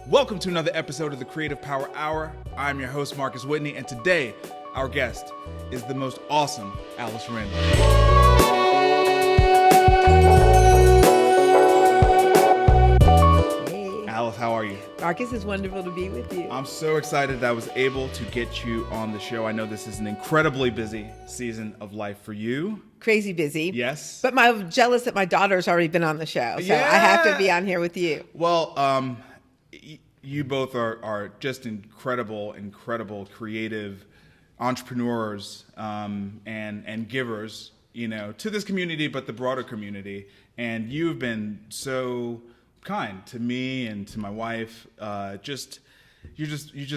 Welcome to another episode of the Creative Power Hour. I'm your host, Marcus Whitney, and today our guest is the most awesome Alice Randall. Hey. Alice, how are you? Marcus, it's wonderful to be with you. I'm so excited that I was able to get you on the show. I know this is an incredibly busy season of life for you. Crazy busy. Yes. But I'm jealous that my daughter's already been on the show, so Yeah. I have to be on here with you. Well, you both are just incredible creative entrepreneurs and givers, you know, to this community, but the broader community. And you've been so kind to me and to my wife. You've just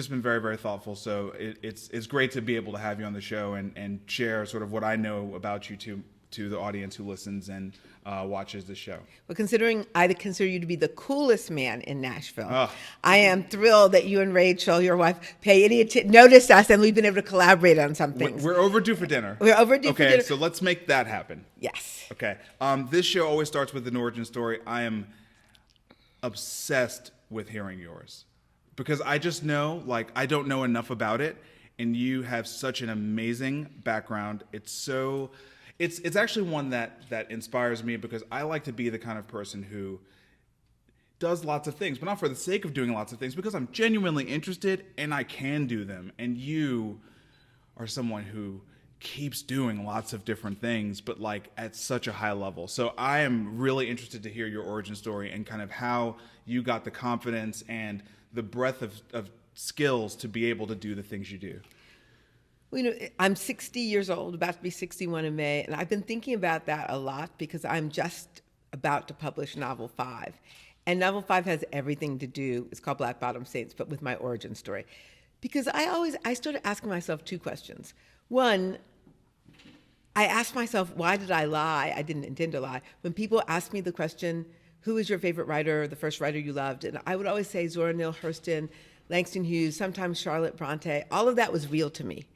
been very, very thoughtful. So it's great to be able to have you on the show and share sort of what I know about you to the audience who listens and watches the show. Well, considering I consider you to be the coolest man in Nashville, I am thrilled that you and Rachel, your wife, noticed us, and we've been able to collaborate on some things. We're overdue for dinner. We're overdue for dinner. Okay, so let's make that happen. Yes. Okay. This show always starts with an origin story. I am obsessed with hearing yours because I just know, like, I don't know enough about it, and you have such an amazing background. It's actually one that inspires me because I like to be the kind of person who does lots of things, but not for the sake of doing lots of things, because I'm genuinely interested and I can do them. And you are someone who keeps doing lots of different things, but like at such a high level. So I am really interested to hear your origin story and kind of how you got the confidence and the breadth of skills to be able to do the things you do. Well, you know, I'm 60 years old, about to be 61 in May, and I've been thinking about that a lot because I'm just about to publish novel 5. And novel 5 has everything to do, it's called Black Bottom Saints, but with my origin story. Because I started asking myself 2 questions. One, I asked myself, why did I lie? I didn't intend to lie. When people ask me the question, who is your favorite writer, the first writer you loved? And I would always say Zora Neale Hurston, Langston Hughes, sometimes Charlotte Bronte. All of that was real to me.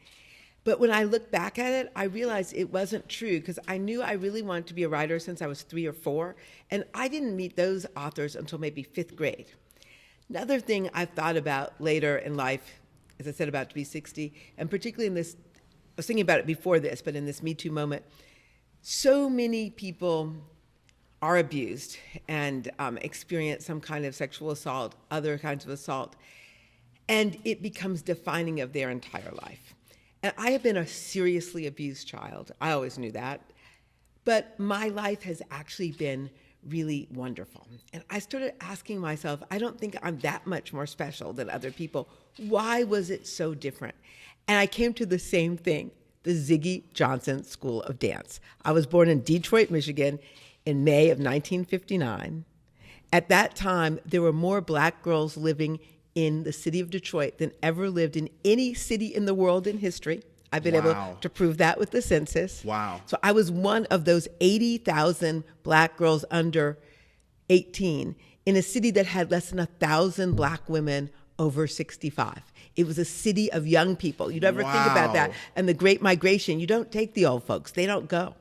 But when I look back at it, I realized it wasn't true because I knew I really wanted to be a writer since I was 3 or 4, and I didn't meet those authors until maybe 5th grade. Another thing I've thought about later in life, as I said, about to be 60, and particularly in this, I was thinking about it before this, but in this Me Too moment, so many people are abused and experience some kind of sexual assault, other kinds of assault, and it becomes defining of their entire life. And I have been a seriously abused child. I always knew that. But my life has actually been really wonderful. And I started asking myself, I don't think I'm that much more special than other people. Why was it so different? And I came to the same thing, the Ziggy Johnson School of Dance. I was born in Detroit, Michigan in May of 1959. At that time, there were more black girls living in the city of Detroit than ever lived in any city in the world in history. I've been able to prove that with the census. Wow. So I was one of those 80,000 black girls under 18 in a city that had less than 1,000 black women over 65. It was a city of young people. You'd ever think about that. And the Great Migration, you don't take the old folks. They don't go.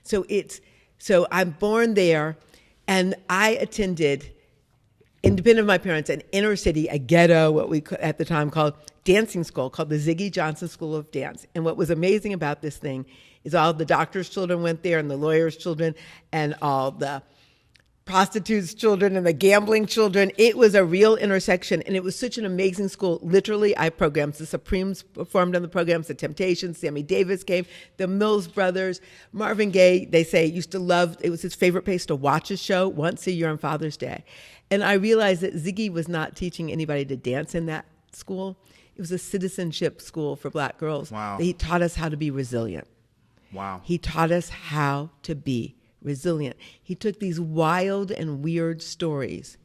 So I'm born there, and I attended, independent of my parents, an inner city, a ghetto, what we at the time called dancing school, called the Ziggy Johnson School of Dance. And what was amazing about this thing is all the doctors' children went there, and the lawyers' children, and all the prostitutes' children, and the gambling children. It was a real intersection, and it was such an amazing school. Literally, I programmed. The Supremes performed on the programs, the Temptations, Sammy Davis came, the Mills Brothers, Marvin Gaye, they say, used to love, it was his favorite place to watch a show once a year on Father's Day. And I realized that Ziggy was not teaching anybody to dance in that school. It was a citizenship school for black girls. Wow. He taught us how to be resilient. Wow. He taught us how to be resilient. He took these wild and weird stories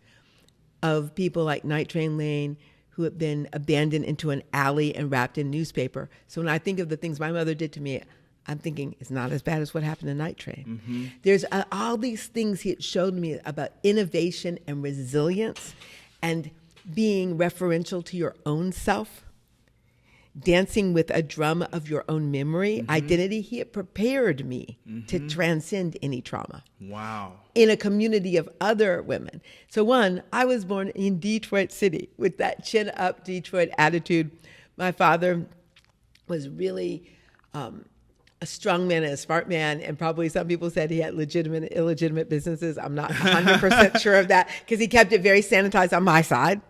of people like Night Train Lane who had been abandoned into an alley and wrapped in newspaper. So when I think of the things my mother did to me, I'm thinking it's not as bad as what happened to Night Train. Mm-hmm. There's all these things he had showed me about innovation and resilience and being referential to your own self. dancing with a drum of your own memory, identity. He had prepared me to transcend any trauma. Wow. In a community of other women. So one, I was born in Detroit City with that chin up Detroit attitude. My father was really a strong man and a smart man, and probably some people said he had legitimate and illegitimate businesses. I'm not 100% sure of that, because he kept it very sanitized on my side.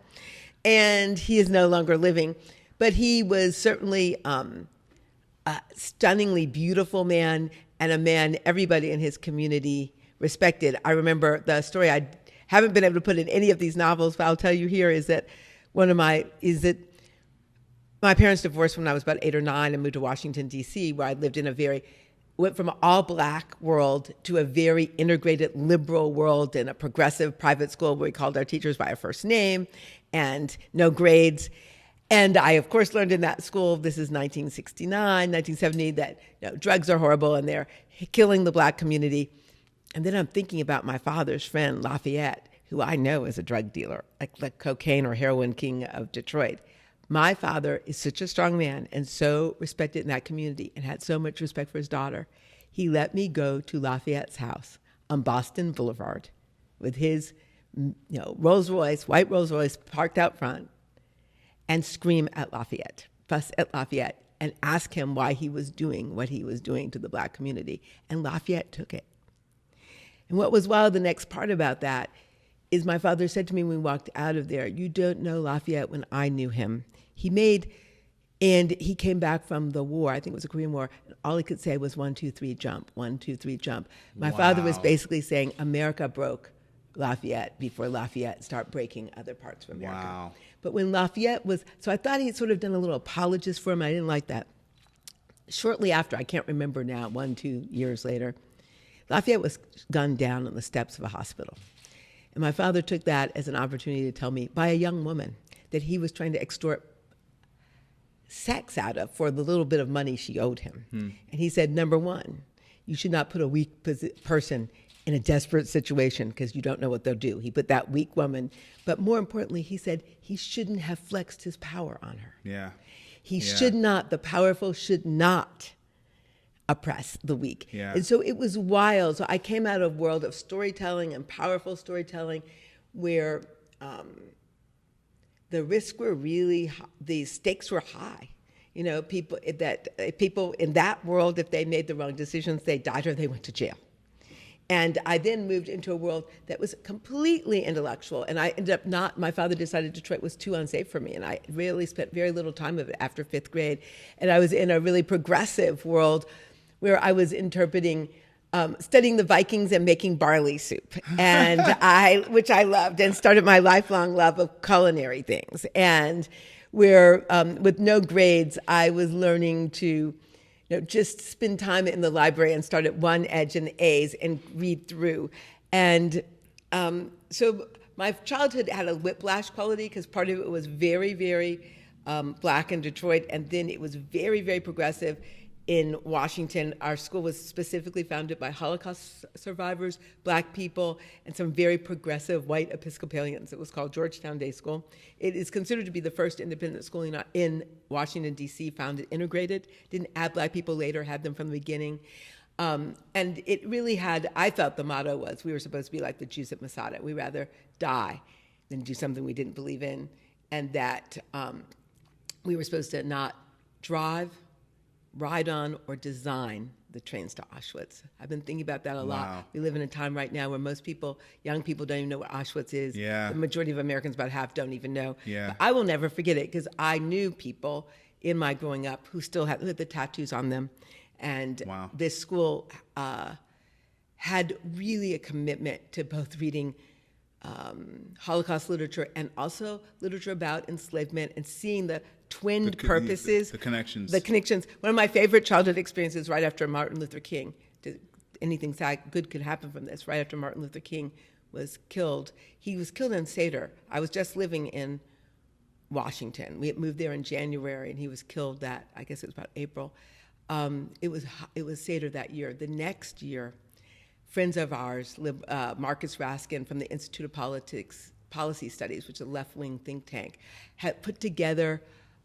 And he is no longer living. But he was certainly a stunningly beautiful man, and a man everybody in his community respected. I remember the story I haven't been able to put in any of these novels, but I'll tell you here is that my parents divorced when I was about 8 or 9 and moved to Washington, D.C., where I lived in went from an all-black world to a very integrated liberal world in a progressive private school where we called our teachers by our first name and no grades. And I, of course, learned in that school, this is 1969, 1970, that drugs are horrible and they're killing the black community. And then I'm thinking about my father's friend, Lafayette, who I know is a drug dealer, like the cocaine or heroin king of Detroit. My father is such a strong man and so respected in that community and had so much respect for his daughter. He let me go to Lafayette's house on Boston Boulevard with his Rolls Royce, white Rolls Royce parked out front, and scream at Lafayette, fuss at Lafayette, and ask him why he was doing what he was doing to the black community. And Lafayette took it. And what was wild, the next part about that, is my father said to me when we walked out of there, "You don't know Lafayette when I knew him." And he came back from the war, I think it was the Korean War, and all he could say was 1, 2, 3, jump, 1, 2, 3, jump. My father was basically saying America broke Lafayette before Lafayette started breaking other parts of America. Wow. But when Lafayette so I thought he had sort of done a little apologist for him. I didn't like that. Shortly after, I can't remember now, 1, 2 years later, Lafayette was gunned down on the steps of a hospital. And my father took that as an opportunity to tell me, by a young woman, that he was trying to extort sex out of for the little bit of money she owed him. And he said, number one, you should not put a weak person in a desperate situation because you don't know what they'll do. He put that weak woman, but more importantly, he said he shouldn't have flexed his power on her. Yeah. Should not, the powerful should not oppress the weak. Yeah. And so it was wild. So I came out of a world of storytelling and powerful storytelling where the risks were really, the stakes were high. People in that world, if they made the wrong decisions, they died or they went to jail. And I then moved into a world that was completely intellectual. And I ended up my father decided Detroit was too unsafe for me. And I really spent very little time of it after 5th grade. And I was in a really progressive world where I was studying the Vikings and making barley soup, and which I loved, and started my lifelong love of culinary things. And where, with no grades, I was learning to just spend time in the library and start at one edge in the A's and read through. And so my childhood had a whiplash quality because part of it was very, very black in Detroit, and then it was very, very progressive in Washington. Our school was specifically founded by Holocaust survivors, black people, and some very progressive white Episcopalians. It was called Georgetown Day School. It is considered to be the first independent school in Washington, D.C., founded integrated. Didn't add black people later, had them from the beginning. And it really had, I felt the motto was, we were supposed to be like the Jews at Masada. We'd rather die than do something we didn't believe in. And that we were supposed to not drive, ride on, or design the trains to Auschwitz. I've been thinking about that a lot. We live in a time right now where most people, young people, don't even know what Auschwitz is. Yeah. The majority of Americans, about half, don't even know. Yeah. But I will never forget it because I knew people in my growing up who still had the tattoos on them. And this school had really a commitment to both reading Holocaust literature and also literature about enslavement and seeing the twinned purposes. The connections. The connections. One of my favorite childhood experiences right after Martin Luther King, anything good could happen from this, right after Martin Luther King was killed. He was killed in Seder. I was just living in Washington. We had moved there in January, and he was killed I guess it was about April. It was Seder that year. The next year, friends of ours, Marcus Raskin from the Institute of Policy Studies, which is a left-wing think tank, had put together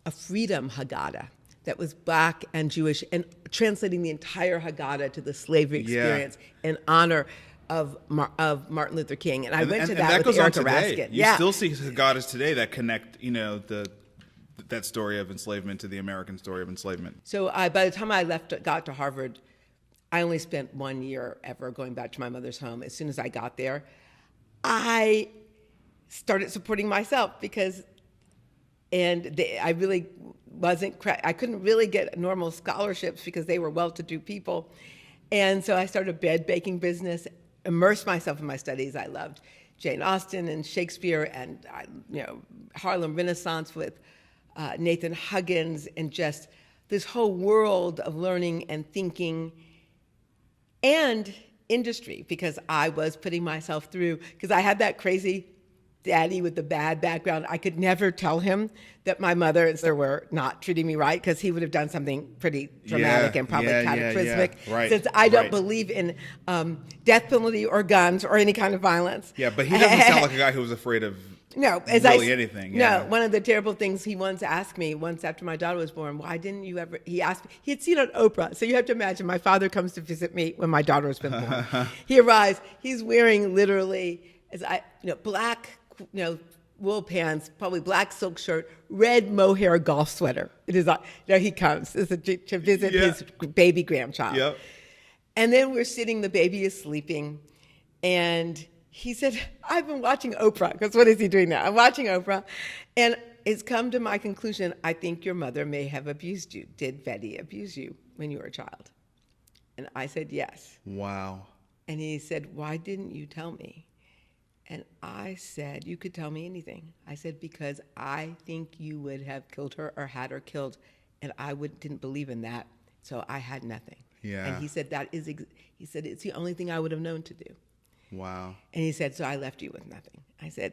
a freedom Haggadah that was Black and Jewish, and translating the entire Haggadah to the slavery experience in honor of Martin Luther King. And I went to that with Erica Raskin. You still see Haggadahs today that connect, that story of enslavement to the American story of enslavement. So by the time I got to Harvard, I only spent 1 year ever going back to my mother's home. As soon as I got there, I started supporting myself I really I couldn't really get normal scholarships because they were well-to-do people. And so I started a bread baking business, immersed myself in my studies. I loved Jane Austen and Shakespeare and Harlem Renaissance with Nathan Huggins, and just this whole world of learning and thinking and industry, because I was putting myself through, because I had that crazy daddy with the bad background. I could never tell him that my mother and sister were not treating me right, because he would have done something pretty dramatic and probably cataclysmic. Right, since I don't believe in death penalty or guns or any kind of violence. Yeah, but he doesn't sound like a guy who was afraid of anything. Yeah. No, one of the terrible things he once asked me, once after my daughter was born, why didn't you ever, he asked me, he had seen on Oprah. So you have to imagine, my father comes to visit me when my daughter has been born. He arrives, he's wearing literally, black, wool pants, probably black silk shirt, red mohair golf sweater. It is, he comes to visit his baby grandchild. Yep. And then we're sitting, the baby is sleeping, and he said, I've been watching Oprah, because what is he doing now? I'm watching Oprah, and it's come to my conclusion, I think your mother may have abused you. Did Betty abuse you when you were a child? And I said, yes. Wow. And he said, why didn't you tell me? And I said, you could tell me anything. I said, because I think you would have killed her or had her killed, and I didn't believe in that, so I had nothing. Yeah. And he said, he said, it's the only thing I would have known to do. Wow. And he said, so I left you with nothing. I said,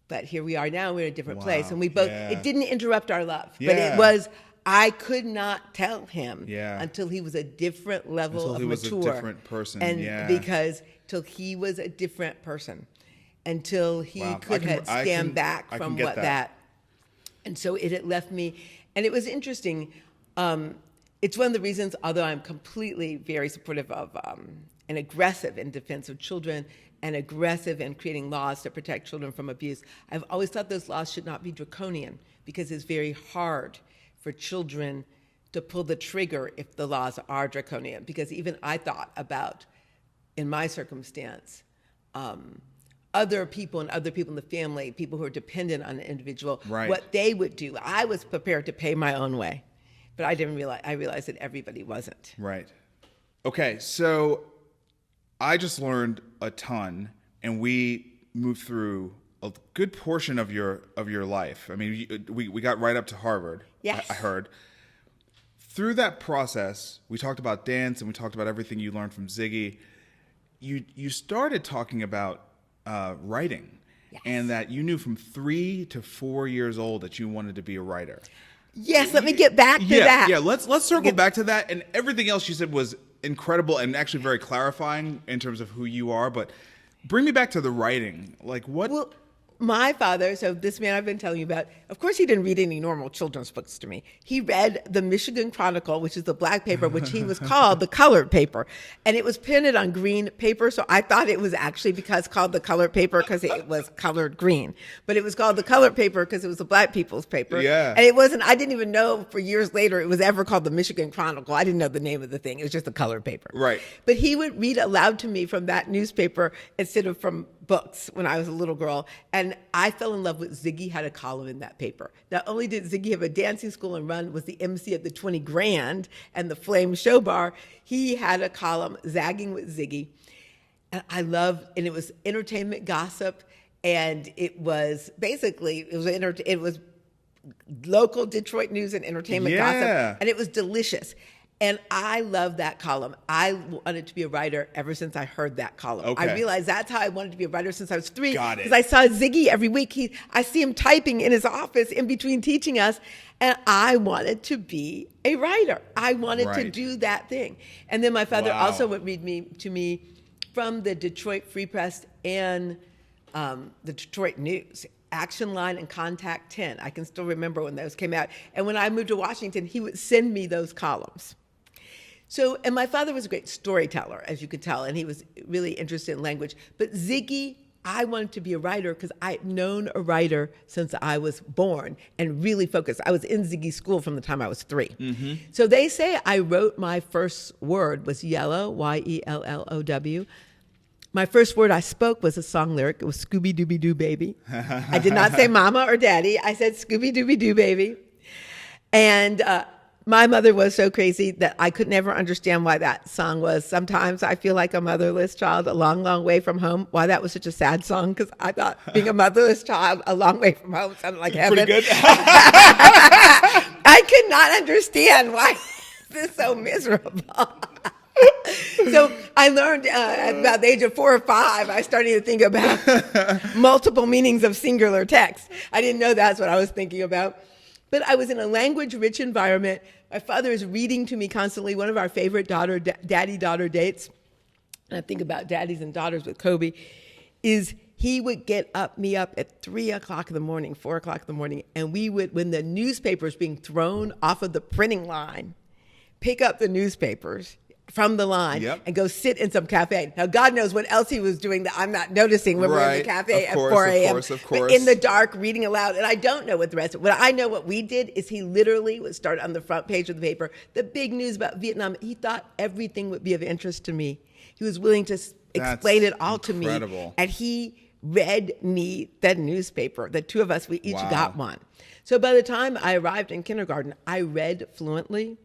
but here we are now, we're in a different place. And we both, it didn't interrupt our love, but it was, I could not tell him until he was a different level of mature. Until he was a different person, Till he was a different person, until he could stand back from that. And so it had left me, and it was interesting. It's one of the reasons, although I'm completely very supportive of and aggressive in defense of children and aggressive in creating laws to protect children from abuse, I've always thought those laws should not be draconian, because it's very hard for children to pull the trigger if the laws are draconian. Because even I thought about, in my circumstance, other people in the family, people who are dependent on an individual, what they would do. I was prepared to pay my own way, but I realized that everybody wasn't. Right. Okay, so I just learned a ton, and we moved through a good portion of your life. I mean, we got right up to Harvard. Yes. I heard. Through that process, we talked about dance, and we talked about everything you learned from Ziggy. You started talking about writing, and that you knew from 3 to 4 years old that you wanted to be a writer. Yes, let me get back to that. Yeah, let's circle back to that. And everything else you said was incredible and actually very clarifying in terms of who you are. But bring me back to the writing. Like what? Well, my father, so this man I've been telling you about, of course he didn't read any normal children's books to me. He read the Michigan Chronicle, which is the black paper, which he was called the colored paper. And it was printed on green paper, so I thought it was actually called the colored paper because it was colored green. But it was called the colored paper because it was the black people's paper. Yeah. And I didn't even know for years later it was ever called the Michigan Chronicle. I didn't know the name of the thing. It was just the colored paper. Right. But he would read aloud to me from that newspaper instead of from books when I was a little girl. And I fell in love with Ziggy. Had a column in that paper. Not only did Ziggy have a dancing school and was the MC at the 20 Grand and the Flame Show Bar, he had a column, Zagging with Ziggy. And and it was entertainment gossip, and it was basically, it was local Detroit news and entertainment gossip, and it was delicious. And I loved that column. I wanted to be a writer ever since I heard that column. Okay. I realized that's how I wanted to be a writer since I was 3. Got it. Because I saw Ziggy every week. I see him typing in his office in between teaching us. And I wanted to be a writer. I wanted to do that thing. And then my father also would read to me from the Detroit Free Press and the Detroit News. Action Line and Contact 10. I can still remember when those came out. And when I moved to Washington, he would send me those columns. So, and my father was a great storyteller, as you could tell, and he was really interested in language. But Ziggy, I wanted to be a writer because I'd known a writer since I was born and really focused. I was in Ziggy's school from the time I was 3. Mm-hmm. So they say I wrote my first word was yellow, Y-E-L-L-O-W. My first word I spoke was a song lyric. It was Scooby-Dooby-Doo Baby. I did not say mama or daddy. I said Scooby-Dooby-Doo Baby. And my mother was so crazy that I could never understand why that song was Sometimes I Feel Like a Motherless Child, A Long, Long Way From Home. Why that was such a sad song, because I thought being a motherless child, a long way from home, sounded like heaven. Pretty good. I could not understand why this is so miserable. So I learned at about the age of 4 or 5, I started to think about multiple meanings of singular text. I didn't know that's what I was thinking about. But I was in a language-rich environment. My father is reading to me constantly. One of our favorite daddy-daughter dates, and I think about daddies and daughters with Kobe, is he would get me up at 3 o'clock in the morning, 4 o'clock in the morning, and we would, when the newspaper was being thrown off of the printing line, pick up the newspapers from the line and go sit in some cafe. Now, God knows what else he was doing that I'm not noticing when we're in the cafe at 4 a.m. Of course. But in the dark, reading aloud. And I don't know what the rest of it. What I know what we did is he literally would start on the front page of the paper, the big news about Vietnam. He thought everything would be of interest to me. He was willing to explain it all to me. And he read me the newspaper. The two of us, we each got one. So by the time I arrived in kindergarten, I read fluently.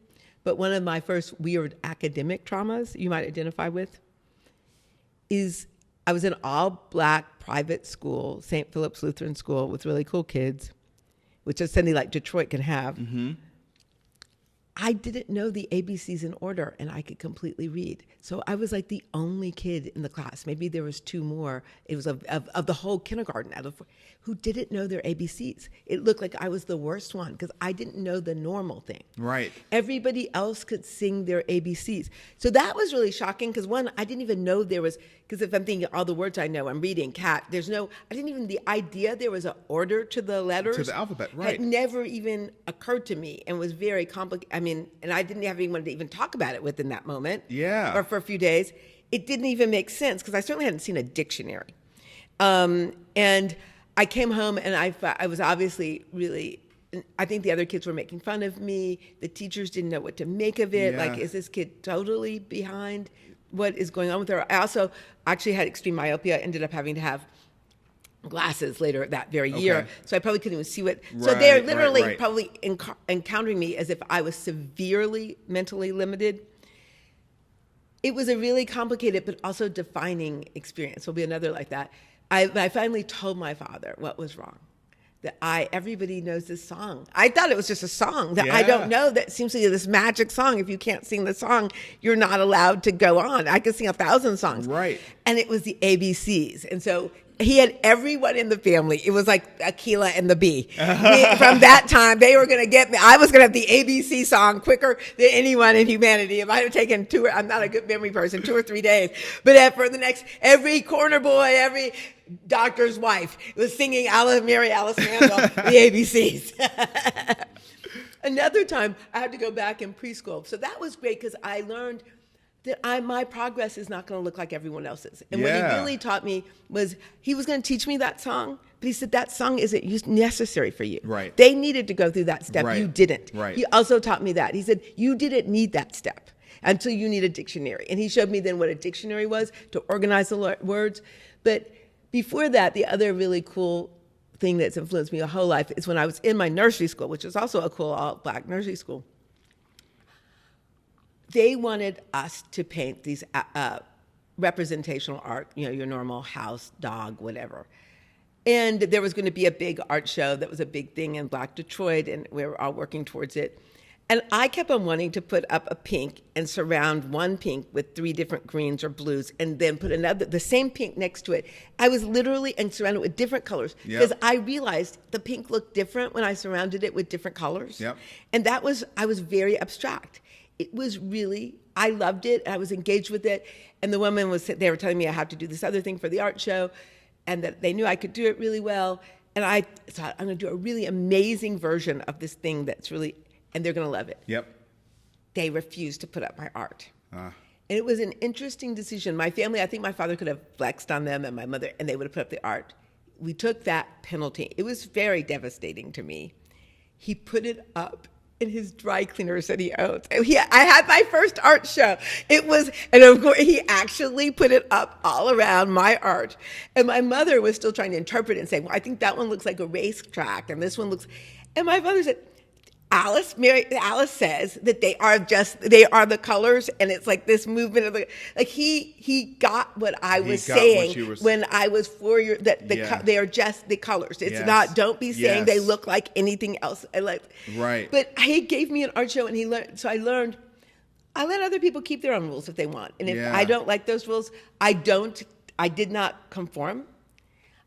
But one of my first weird academic traumas you might identify with is I was in an all-black private school, St. Philip's Lutheran School, with really cool kids, which a city like Detroit can have. Mm-hmm. I didn't know the ABCs in order, and I could completely read. So I was like the only kid in the class. Maybe there was 2 more. It was of the whole kindergarten who didn't know their ABCs. It looked like I was the worst one because I didn't know the normal thing. Right. Everybody else could sing their ABCs. So that was really shocking because one, I didn't even know there was, because if I'm thinking all the words I know, I'm reading cat, I didn't even, the idea there was an order to the letters. To the alphabet, right. Had never even occurred to me and was very complicated. I mean, and I didn't have anyone to even talk about it with in that moment. Yeah. Or for a few days. It didn't even make sense because I certainly hadn't seen a dictionary. And I came home and I was obviously really, I think the other kids were making fun of me. The teachers didn't know what to make of it. Yeah. Like, is this kid totally behind? What is going on with her? I also actually had extreme myopia. I ended up having to have glasses later that very year. So I probably couldn't even see what. So they're literally probably encountering me as if I was severely mentally limited. It was a really complicated but also defining experience. There'll be another like that. I finally told my father what was wrong. That everybody knows this song. I thought it was just a song that I don't know. That seems to be this magic song. If you can't sing the song, you're not allowed to go on. I could sing 1,000 songs. Right. And it was the ABCs. And so he had everyone in the family. It was like Aquila and the Bee. From that time, they were going to get me. I was going to have the ABC song quicker than anyone in humanity. It might have taken I'm not a good memory person, 2 or 3 days. But for the next, every corner boy, every doctor's wife was singing Mary Alice Randall, the ABCs. Another time, I had to go back in preschool. So that was great because I learned that my progress is not going to look like everyone else's. And what he really taught me was he was going to teach me that song, but he said that song isn't necessary for you. Right. They needed to go through that step. Right. You didn't. Right. He also taught me that. He said, you didn't need that step until you need a dictionary. And he showed me then what a dictionary was to organize the words. But before that, the other really cool thing that's influenced me a whole life is when I was in my nursery school, which is also a cool all-black nursery school. They wanted us to paint these representational art, your normal house, dog, whatever. And there was going to be a big art show that was a big thing in Black Detroit, and we were all working towards it. And I kept on wanting to put up a pink and surround one pink with 3 different greens or blues and then put the same pink next to it. I was literally surrounded with different colors because I realized the pink looked different when I surrounded it with different colors. Yep. And I was very abstract. It was really, I loved it. I was engaged with it. And the woman they were telling me I had to do this other thing for the art show and that they knew I could do it really well. And I thought, I'm going to do a really amazing version of this thing that's really, and they're going to love it. Yep. They refused to put up my art. And it was an interesting decision. My family, I think my father could have flexed on them and my mother, and they would have put up the art. We took that penalty. It was very devastating to me. He put it up in his dry cleaners that he owns. I had my first art show. And of course, he actually put it up all around my art. And my mother was still trying to interpret it and say, well, I think that one looks like a racetrack, and this one looks, and my father said, Alice says that they are the colors, and it's like this movement of he got what I was saying when I was 4 years, that they are just the colors. It's not, don't be saying they look like anything else. Right. But he gave me an art show, and he learned. So I learned. I let other people keep their own rules if they want, and if I don't like those rules, I did not conform.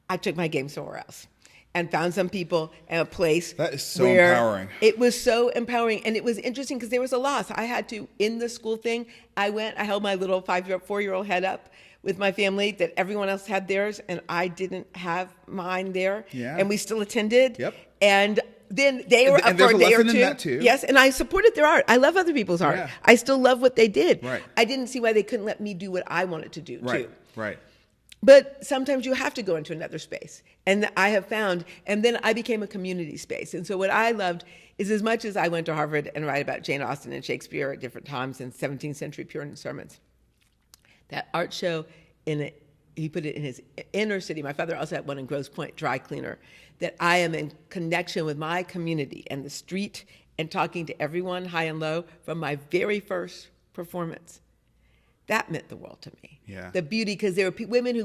I took my game somewhere else. And found some people and a place that is so where empowering. It was so empowering, and it was interesting because there was a loss. I had to, in the school thing, I held my little 4-year-old head up with my family that everyone else had theirs, and I didn't have mine there. Yeah. And we still attended. Yep. And then they were up for a day or two. In that too. Yes, and I supported their art. I love other people's art. Yeah. I still love what they did. Right. I didn't see why they couldn't let me do what I wanted to do too. Right. But sometimes you have to go into another space. And I have found, and then I became a community space. And so what I loved is, as much as I went to Harvard and write about Jane Austen and Shakespeare at different times in 17th century Puritan sermons, that art show, he put it in his inner city. My father also had one in Grosse Pointe, dry cleaner, that I am in connection with my community and the street and talking to everyone, high and low, from my very first performance. That meant the world to me. Yeah. The beauty, because there were women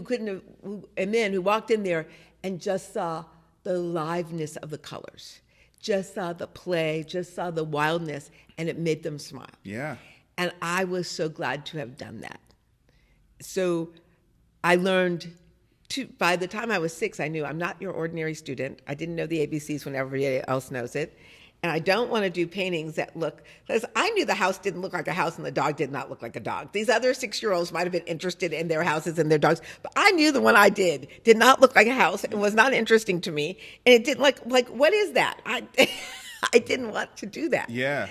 and men who walked in there and just saw the liveness of the colors, just saw the play, just saw the wildness, and it made them smile. Yeah. And I was so glad to have done that. So I learned by the time I was 6, I knew I'm not your ordinary student. I didn't know the ABCs when everybody else knows it. And I don't want to do paintings that look, because I knew the house didn't look like a house and the dog did not look like a dog. These other 6-year-olds might have been interested in their houses and their dogs, but I knew the one I did not look like a house and was not interesting to me. And it didn't like what is that? I didn't want to do that. Yeah.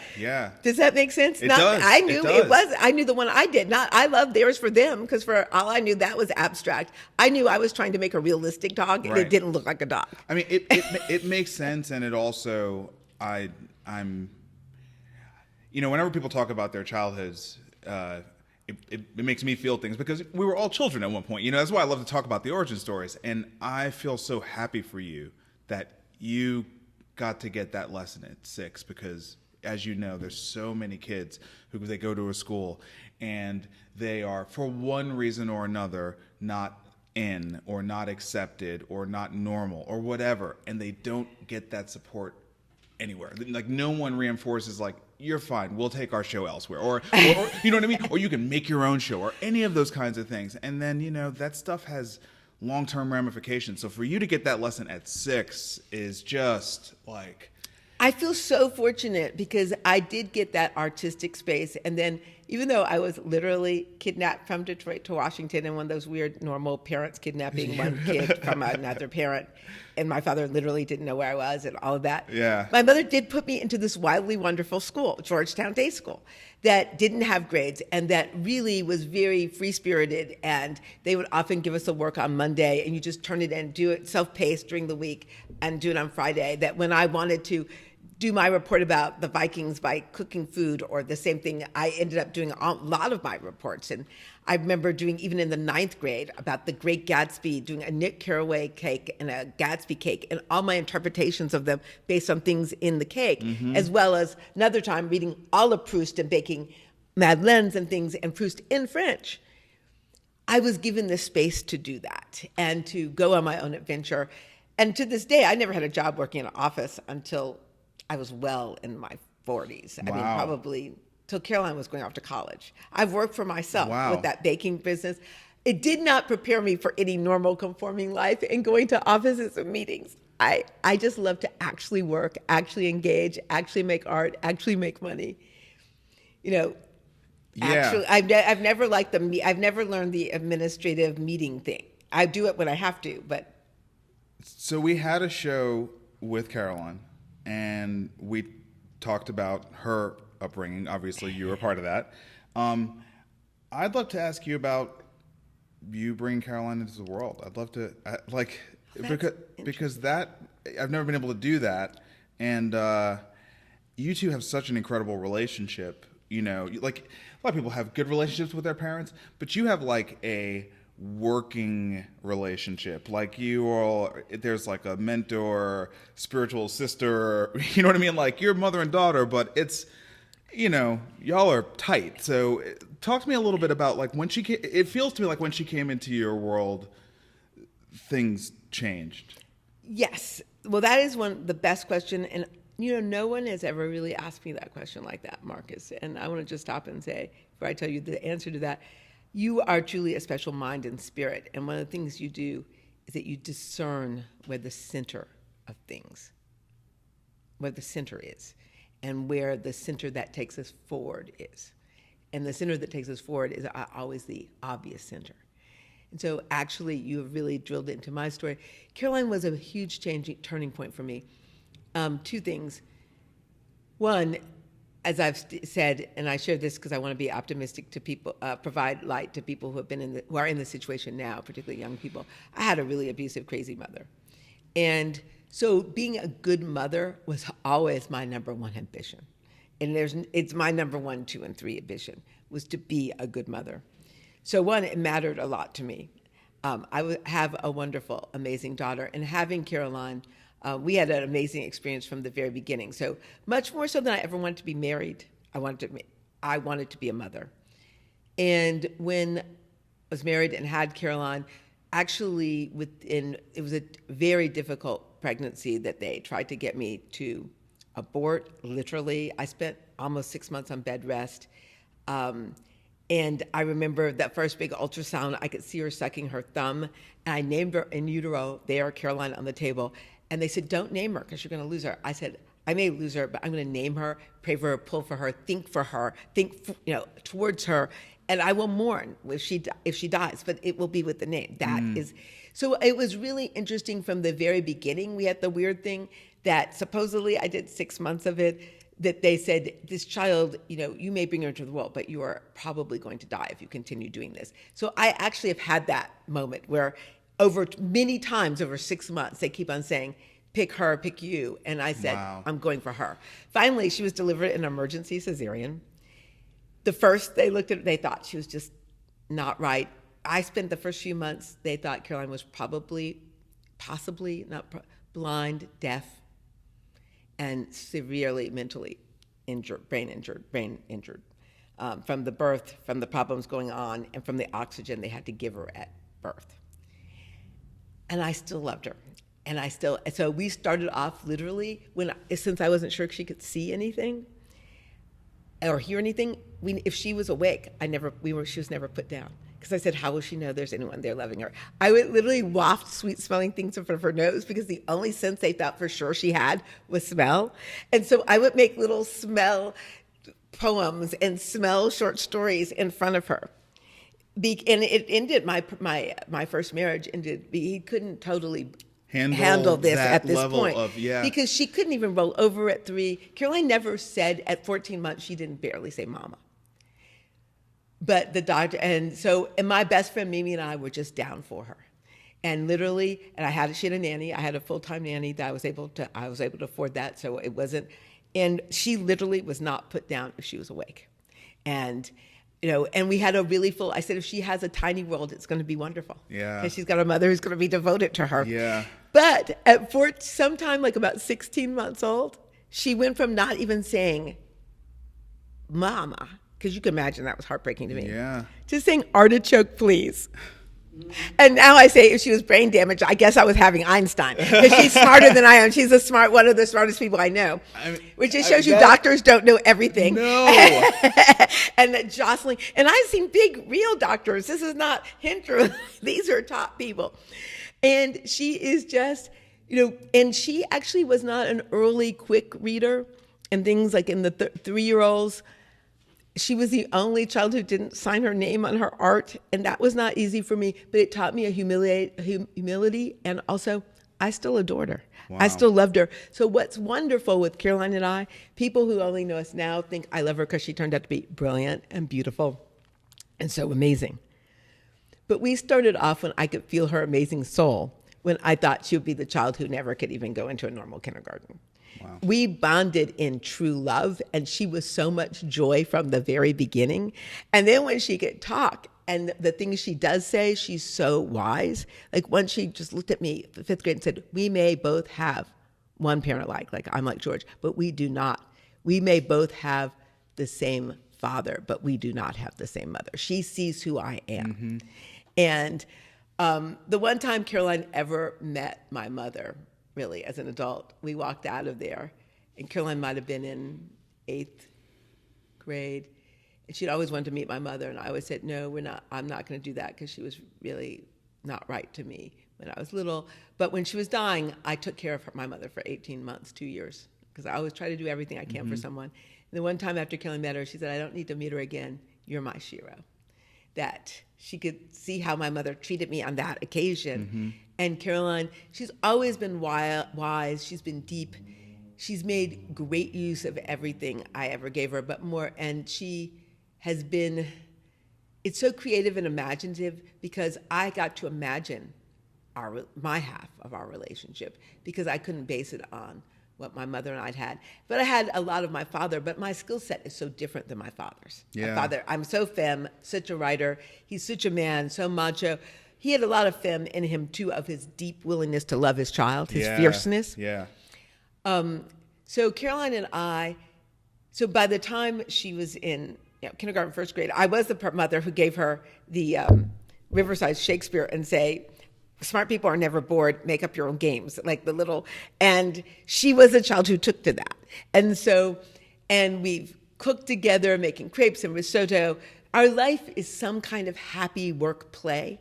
Does that make sense? It does. I knew it does. I knew the one I did. I loved theirs for them, because for all I knew, that was abstract. I knew I was trying to make a realistic dog, and it didn't look like a dog. I mean, it makes sense, and it also, I'm, whenever people talk about their childhoods, it makes me feel things, because we were all children at one point. That's why I love to talk about the origin stories. And I feel so happy for you that you got to get that lesson at 6, because, as you know, there's so many kids who they go to a school and they are, for one reason or another, not in or not accepted or not normal or whatever, and they don't get that support anywhere. Like, no one reinforces, like, you're fine, we'll take our show elsewhere, or you know what I mean, or you can make your own show, or any of those kinds of things. And then that stuff has long-term ramifications. So for you to get that lesson at 6 is just like, I feel so fortunate, because I did get that artistic space. And then, even though I was literally kidnapped from Detroit to Washington in one of those weird normal parents kidnapping one kid from another parent, and my father literally didn't know where I was and all of that. Yeah. My mother did put me into this wildly wonderful school, Georgetown Day School, that didn't have grades and that really was very free-spirited. And they would often give us a work on Monday, and you just turn it in, do it self-paced during the week, and do it on Friday. That when I wanted to do my report about the Vikings by cooking food, or the same thing, I ended up doing a lot of my reports. And I remember doing, even in the 9th grade, about the Great Gatsby, doing a Nick Carraway cake and a Gatsby cake, and all my interpretations of them based on things in the cake, as well as another time reading all of Proust and baking madeleines and things, and Proust in French. I was given the space to do that and to go on my own adventure. And to this day, I never had a job working in an office until I was well in my 40s. Wow. I mean, probably till Caroline was going off to college. I've worked for myself with that baking business. It did not prepare me for any normal conforming life and going to offices and meetings. I just love to actually work, actually engage, actually make art, actually make money. Actually, I've never I've never learned the administrative meeting thing. I do it when I have to, but So we had a show with Caroline, and we talked about her upbringing. Obviously, you were part of that. I'd love to ask you about you bringing Caroline into the world. I'd love to, because that I've never been able to do that, and you two have such an incredible relationship. You know, like a lot of people have good relationships with their parents, but you have like a working relationship. Like you all, there's like a mentor, spiritual sister, you know what I mean? Like you're mother and daughter, but it's, you know, y'all are tight. So talk to me a little bit about like when she came, it feels to me like when she came into your world, things changed. Yes. Well, that is the best question. And, you know, no one has ever really asked me that question like that, Marcus. And I want to just stop and say, before I tell you the answer to that, you are truly a special mind and spirit. And one of the things you do is that you discern where the center of things, where the center is, and where the center that takes us forward is. And the center that takes us forward is always the obvious center. And so actually you have really drilled into my story. Caroline was a huge turning point for me. Two things. One, as I've said, and I share this because I want to be optimistic to people, provide light to people who are in the situation now, particularly young people. I had a really abusive, crazy mother. And so being a good mother was always my number one ambition. And it's my number 1, 2, and 3 ambition was to be a good mother. So one, it mattered a lot to me. I have a wonderful, amazing daughter, and having Caroline, we had an amazing experience from the very beginning. So much more so than I ever wanted to be married, I wanted to be a mother. And when I was married and had Caroline, actually it was a very difficult pregnancy that they tried to get me to abort, literally. I spent almost 6 months on bed rest. And I remember that first big ultrasound, I could see her sucking her thumb, and I named her in utero there, Caroline, on the table. And they said, don't name her because you're going to lose her. I said, I may lose her, but I'm going to name her, pray for her, pull for her, think towards her, and I will mourn if she dies, but it will be with the name. That is, so it was really interesting from the very beginning. We had the weird thing that supposedly I did 6 months of it, that they said, this child, you know, you may bring her into the world, but you are probably going to die if you continue doing this. So I actually have had that moment where many times over 6 months, they keep on saying, pick her, pick you. And I said, wow. I'm going for her. Finally, she was delivered in an emergency cesarean. The first they looked at it, they thought she was just not right. I spent the first few months, they thought Caroline was possibly not blind, deaf, and severely mentally injured, brain injured, from the birth, from the problems going on, and from the oxygen they had to give her at birth. And I still loved her. So we started off literally, since I wasn't sure she could see anything or hear anything, if she was awake, she was never put down. Because I said, how will she know there's anyone there loving her? I would literally waft sweet-smelling things in front of her nose because the only sense they thought for sure she had was smell. And so I would make little smell poems and smell short stories in front of her. And it ended, my first marriage ended, he couldn't totally handle this at this point. Because she couldn't even roll over at 3. Caroline never said, at 14 months, she didn't barely say mama. But the doctor, and my best friend Mimi and I were just down for her. And literally, she had a nanny. I had a full-time nanny that I was able to afford that, so it wasn't, and she literally was not put down if she was awake. And, you know, and we had a really full, I said, if she has a tiny world, it's going to be wonderful. Yeah. Because she's got a mother who's going to be devoted to her. Yeah. But sometime like about 16 months old, she went from not even saying mama, because you can imagine that was heartbreaking to me. Yeah. Just saying artichoke, please. And now I say if she was brain damaged, I guess I was having Einstein. Because she's smarter than I am. She's one of the smartest people I know. Which just shows you doctors don't know everything. No. And that Jocelyn, and I've seen big, real doctors. This is not Hinter. These are top people. And she is just, you know, and she actually was not an early, quick reader. And things like in the 3-year-olds, she was the only child who didn't sign her name on her art, and that was not easy for me, but it taught me a humility, and also I still adored her. Wow. I still loved her. So what's wonderful with Caroline and I, people who only know us now think I love her because she turned out to be brilliant and beautiful and so amazing. But we started off when I could feel her amazing soul, when I thought she would be the child who never could even go into a normal kindergarten. Wow. We bonded in true love, and she was so much joy from the very beginning. And then when she could talk, and the things she does say, she's so wise. Like once she just looked at me, fifth grade, and said, we may both have one parent like I'm like George, but we do not. We may both have the same father, but we do not have the same mother. She sees who I am. Mm-hmm. And the one time Caroline ever met my mother, really, as an adult, we walked out of there, and Caroline might have been in 8th grade. And she'd always wanted to meet my mother, and I always said, no, I'm not going to do that, because she was really not right to me when I was little. But when she was dying, I took care of my mother for 18 months, 2 years, because I always try to do everything I can mm-hmm. for someone. And the one time after Caroline met her, she said, I don't need to meet her again. You're my Shiro. That she could see how my mother treated me on that occasion. Mm-hmm. And Caroline, she's always been wise. She's been deep. She's made great use of everything I ever gave her, but more. And she has been, it's so creative and imaginative, because I got to imagine my half of our relationship, because I couldn't base it on what my mother and I'd had. But I had a lot of my father, but my skill set is so different than my father's. Yeah. My father, I'm so femme, such a writer. He's such a man, so macho. He had a lot of femme in him, too, of his deep willingness to love his child, his fierceness. Yeah. So Caroline and I, so by the time she was in kindergarten, first grade, I was the mother who gave her the Riverside Shakespeare and say, smart people are never bored, make up your own games, like the little, and she was a child who took to that. And so, and we've cooked together, making crepes and risotto. Our life is some kind of happy work play.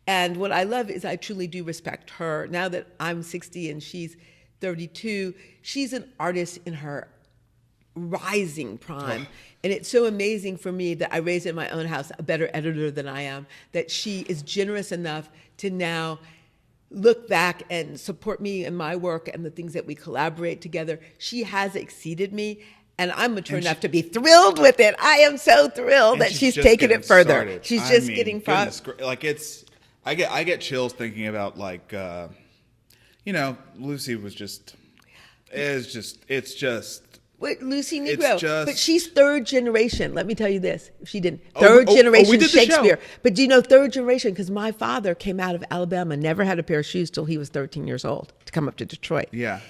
And what I love is I truly do respect her. Now that I'm 60 and she's 32, she's an artist in her rising prime. Oh. And it's so amazing for me that I raised in my own house a better editor than I am, that she is generous enough to now look back and support me in my work and the things that we collaborate together. She has exceeded me, and I'm mature enough to be thrilled with it. I am so thrilled that she's taken it further. Started. She's just getting far. Like I get chills thinking about Lucy was just, it's just. Wait, Lucy Negro, but she's third generation. Let me tell you this: if she didn't, generation we did Shakespeare. But do you know third generation? Because my father came out of Alabama, never had a pair of shoes till he was 13 years old to come up to Detroit. Yeah,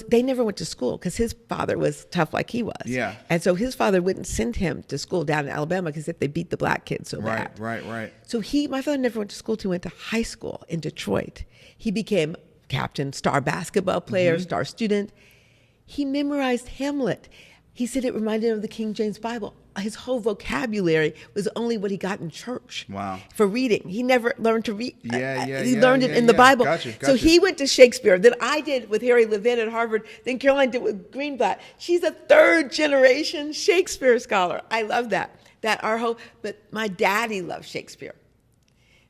they never went to school because his father was tough like he was. Yeah, and so his father wouldn't send him to school down in Alabama because if they beat the black kids so bad. Right. So my father never went to school till he went to high school in Detroit. He became captain, star basketball player, mm-hmm. star student. He memorized Hamlet. He said it reminded him of the King James Bible. His whole vocabulary was only what he got in church. Wow. For reading. He never learned to read. He learned it in the Bible. Gotcha. So he went to Shakespeare. Then I did with Harry Levin at Harvard. Then Caroline did with Greenblatt. She's a third generation Shakespeare scholar. I love that. But my daddy loved Shakespeare.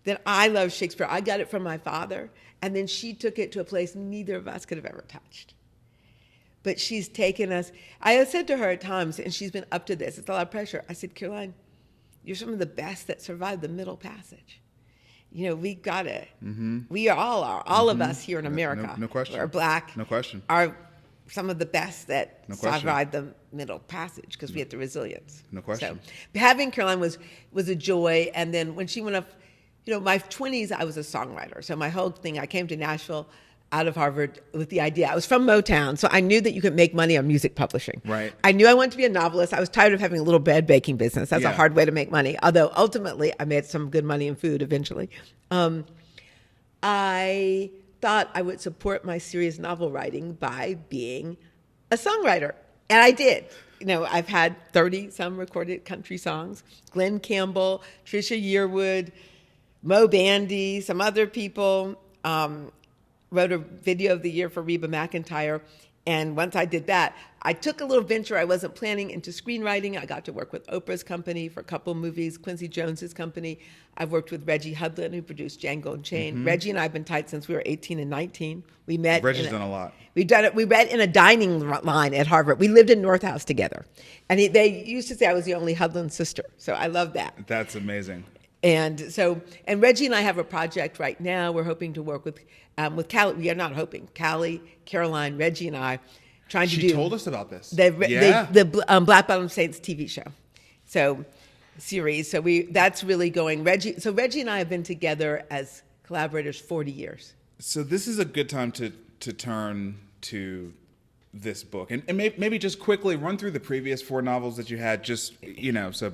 Then I love Shakespeare. I got it from my father. And then she took it to a place neither of us could have ever touched. But she's taken us. I have said to her at times, and she's been up to this, it's a lot of pressure. I said, Caroline, you're some of the best that survived the Middle Passage. We got it. Mm-hmm. We all mm-hmm. of us here in America. No question. We're black. No question. Are some of the best that survived the Middle Passage because we had the resilience. No question. So having Caroline was a joy. And then when she went up, my 20s, I was a songwriter. So my whole thing, I came to Nashville out of Harvard with the idea. I was from Motown, so I knew that you could make money on music publishing. Right. I knew I wanted to be a novelist. I was tired of having a little bread baking business. That's a hard way to make money. Although ultimately I made some good money in food eventually. I thought I would support my serious novel writing by being a songwriter. And I did. I've had 30-some recorded country songs. Glenn Campbell, Trisha Yearwood, Mo Bandy, some other people. Wrote a video of the year for Reba McEntire. And once I did that, I took a little venture I wasn't planning into screenwriting. I got to work with Oprah's company for a couple of movies, Quincy Jones's company. I've worked with Reggie Hudlin, who produced Django Unchained. Reggie and I have been tight since we were 18 and 19. We met. Reggie's done a lot. We met in a dining line at Harvard. We lived in North House together. And they used to say I was the only Hudlin sister. So I love that. That's amazing. And Reggie and I have a project right now. We're hoping to work with Callie. We are not hoping. Callie, Caroline, Reggie, and I trying to do. She told us about this. The Black Bottom Saints TV show, series. So that's really going. Reggie and I have been together as collaborators 40 years. So this is a good time to turn to this book, and maybe just quickly run through the previous 4 novels that you had, just so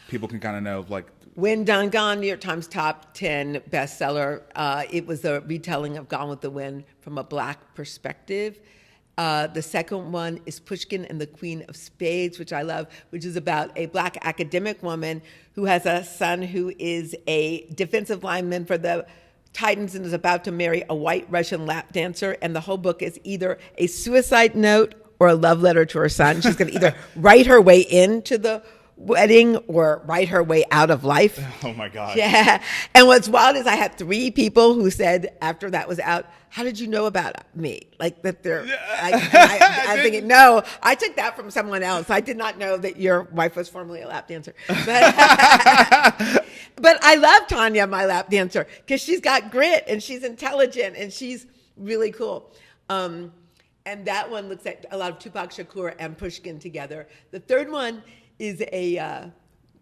people can kind of know like. When Done Gone, New York Times top 10 bestseller. It was a retelling of Gone with the Wind from a Black perspective. The second one is Pushkin and the Queen of Spades, which I love, which is about a Black academic woman who has a son who is a defensive lineman for the Titans and is about to marry a white Russian lap dancer. And the whole book is either a suicide note or a love letter to her son. She's going to either write her way into the wedding or write her way out of life. Oh my God. Yeah. And what's wild is I had 3 people who said after that was out, how did you know about me? Like that they're, I'm thinking, no, I took that from someone else. I did not know that your wife was formerly a lap dancer. But, but I love Tanya, my lap dancer, because she's got grit and she's intelligent and she's really cool. And that one looks at a lot of Tupac Shakur and Pushkin together. The third one is a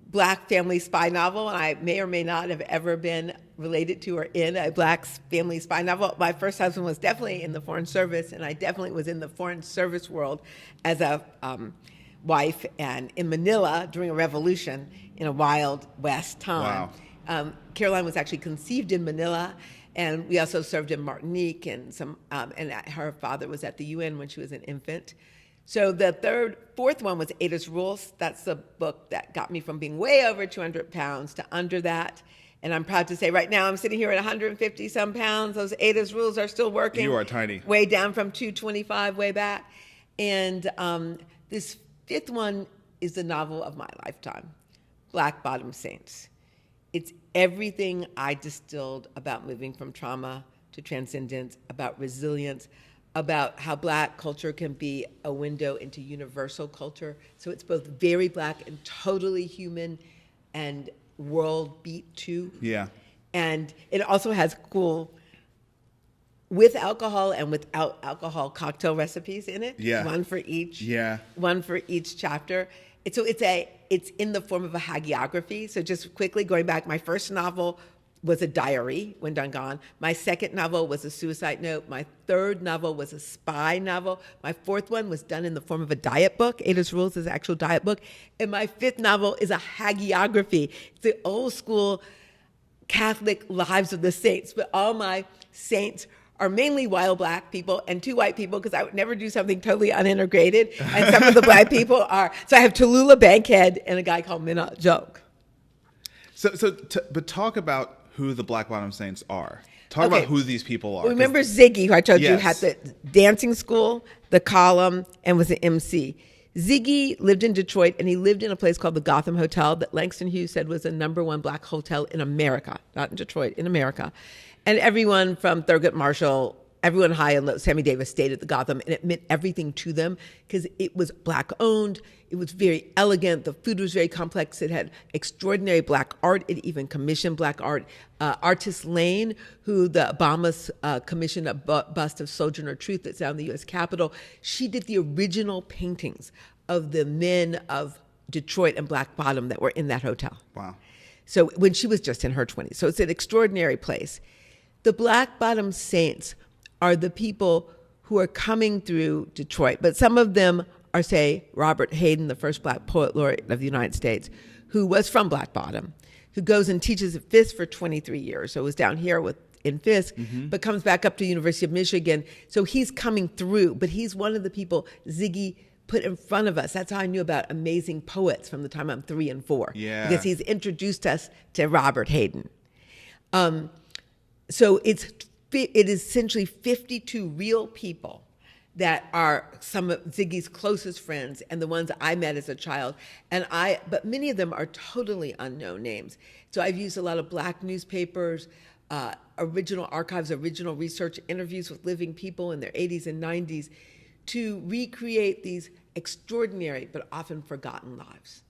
Black family spy novel, and I may or may not have ever been related to or in a Black family spy novel. My first husband was definitely in the Foreign Service, and I definitely was in the Foreign Service world as a wife and in Manila during a revolution in a Wild West time. Wow. Caroline was actually conceived in Manila, and we also served in Martinique, and her father was at the UN when she was an infant. So the fourth one was Ada's Rules. That's the book that got me from being way over 200 pounds to under that. And I'm proud to say right now I'm sitting here at 150 some pounds. Those Ada's Rules are still working. You are tiny. Way down from 225 way back. And this 5th one is the novel of my lifetime, Black Bottom Saints. It's everything I distilled about moving from trauma to transcendence, about resilience, about how Black culture can be a window into universal culture. So it's both very Black and totally human and world beat too. Yeah. And it also has cool with alcohol and without alcohol cocktail recipes in it. Yeah. One for each. Yeah. One for each chapter. It's in the form of a hagiography. So just quickly going back, my first novel was a diary, When Done Gone. My second novel was a suicide note. My third novel was a spy novel. My fourth one was done in the form of a diet book. Ada's Rules is an actual diet book. And my 5th novel is a hagiography. It's the old school Catholic lives of the saints. But all my saints are mainly wild Black people and 2 white people, because I would never do something totally unintegrated. And some of the Black people are. So I have Tallulah Bankhead and a guy called Minot Joke. But talk about who the Black Bottom Saints are. Talk about who these people are. Remember Ziggy, who I told you Yes. had the dancing school, the column, and was an MC. Ziggy lived in Detroit, and he lived in a place called the Gotham Hotel that Langston Hughes said was the #1 Black hotel in America, not in Detroit, in America. And everyone from Thurgood Marshall, everyone high and low, Sammy Davis stayed at the Gotham, and it meant everything to them because it was Black owned. It was very elegant. The food was very complex. It had extraordinary Black art. It even commissioned Black art. Artist Lane, who the Obamas commissioned a bust of Sojourner Truth that's down in the U.S. Capitol, she did the original paintings of the men of Detroit and Black Bottom that were in that hotel. Wow. So when she was just in her 20s. So it's an extraordinary place. The Black Bottom Saints are the people who are coming through Detroit, but some of them are, say, Robert Hayden, the first Black poet laureate of the United States, who was from Black Bottom, who goes and teaches at Fisk for 23 years. So was down here in Fisk, but comes back up to University of Michigan. So he's coming through, but he's one of the people Ziggy put in front of us. That's how I knew about amazing poets from the time I'm 3 and 4. Yeah. Because he's introduced us to Robert Hayden. So it is essentially 52 real people that are some of Ziggy's closest friends and the ones I met as a child. But many of them are totally unknown names. So I've used a lot of Black newspapers, original archives, original research, interviews with living people in their 80s and 90s to recreate these extraordinary but often forgotten lives.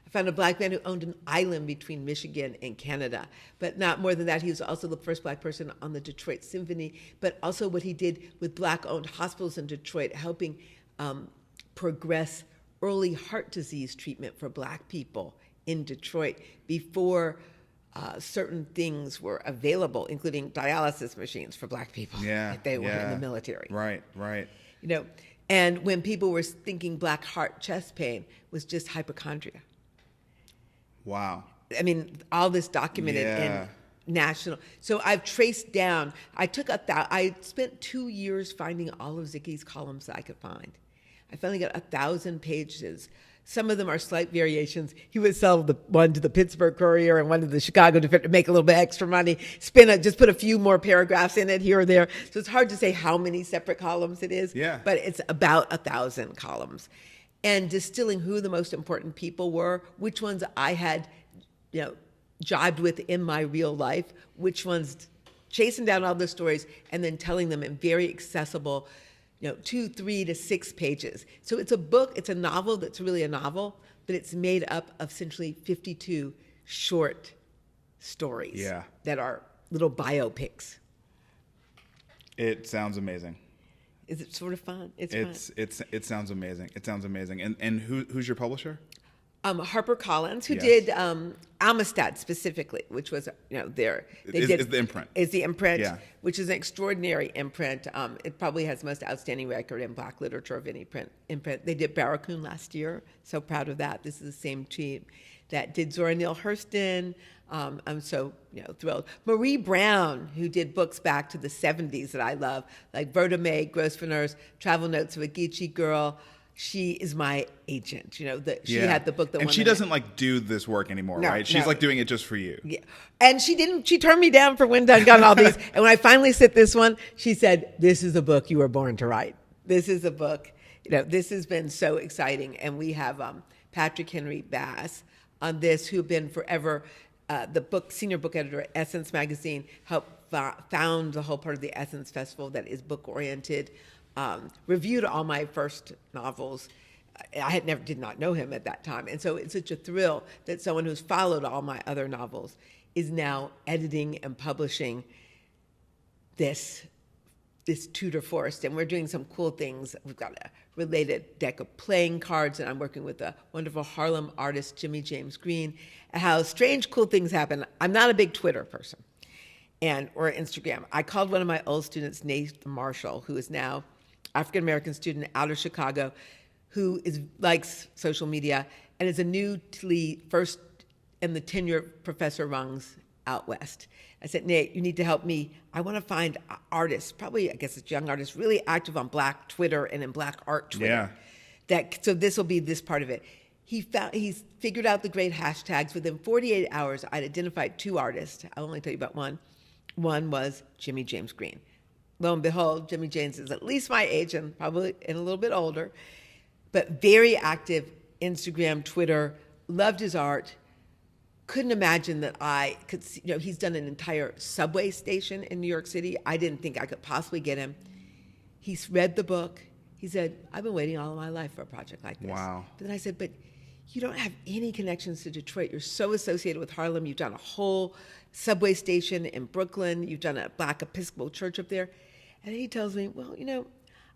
I found a Black man who owned an island between Michigan and Canada. But not more than that, he was also the first Black person on the Detroit Symphony, but also what he did with Black-owned hospitals in Detroit, helping progress early heart disease treatment for Black people in Detroit before certain things were available, including dialysis machines for Black people if they were in the military. Right. And when people were thinking Black heart chest pain was just hypochondria. Wow. I mean, all this documented in national. So I've traced down. I spent 2 years finding all of Ziggy's columns that I could find. I finally got 1,000 pages. Some of them are slight variations. He would sell one to the Pittsburgh Courier and one to the Chicago Defender to make a little bit extra money. Just put a few more paragraphs in it here or there. So it's hard to say how many separate columns it is. Yeah. But it's about 1,000 columns. And distilling who the most important people were, which ones I had, jibed with in my real life, which ones, chasing down all the stories and then telling them in very accessible, 2, 3 to 6 pages. So it's a book, it's a novel that's really a novel, but it's made up of essentially 52 short stories that are little biopics. It sounds amazing. Is it sort of fun? It's fun. It sounds amazing. It sounds amazing. And who's your publisher? HarperCollins, who did Amistad specifically, which was is the imprint. Is the imprint, which is an extraordinary imprint. It probably has the most outstanding record in Black literature of any imprint. They did Barracoon last year. So proud of that. This is the same team that did Zora Neale Hurston. I'm so thrilled. Marie Brown, who did books back to the 70s that I love, like Verda May, Grosvenor's Travel Notes of a Geechee Girl. She is my agent. She had the book that. And she doesn't do this work anymore, right? She's doing it just for you. Yeah, and she didn't. She turned me down for When Done Gone, all these. And when I finally sent this one, she said, "This is a book you were born to write. This is a book. This has been so exciting." And we have Patrick Henry Bass on this, who've been forever. The senior book editor at Essence Magazine, helped found the whole part of the Essence Festival that is book-oriented, reviewed all my first novels. I did not know him at that time. And so it's such a thrill that someone who's followed all my other novels is now editing and publishing this Tudor Forest. And we're doing some cool things. We've got a related deck of playing cards, and I'm working with a wonderful Harlem artist, Jimmy James Green, and how strange, cool things happen. I'm not a big Twitter person or Instagram. I called one of my old students, Nathan Marshall, who is now African-American student out of Chicago, who likes social media and is a newly first in the tenure professor rungs out west. I said, Nate, you need to help me. I want to find artists, probably, I guess it's young artists, really active on Black Twitter and in Black art Twitter. So this will be this part of it. He's figured out the great hashtags. Within 48 hours, I'd identified 2 artists. I'll only tell you about one. One was Jimmy James Green. Lo and behold, Jimmy James is at least my age and probably a little bit older, but very active, Instagram, Twitter, loved his art. Couldn't imagine that I could see, he's done an entire subway station in New York City. I didn't think I could possibly get him. He's read the book. He said, I've been waiting all of my life for a project like this. Wow. But then I said, but you don't have any connections to Detroit. You're so associated with Harlem. You've done a whole subway station in Brooklyn. You've done a Black Episcopal church up there. And he tells me, well,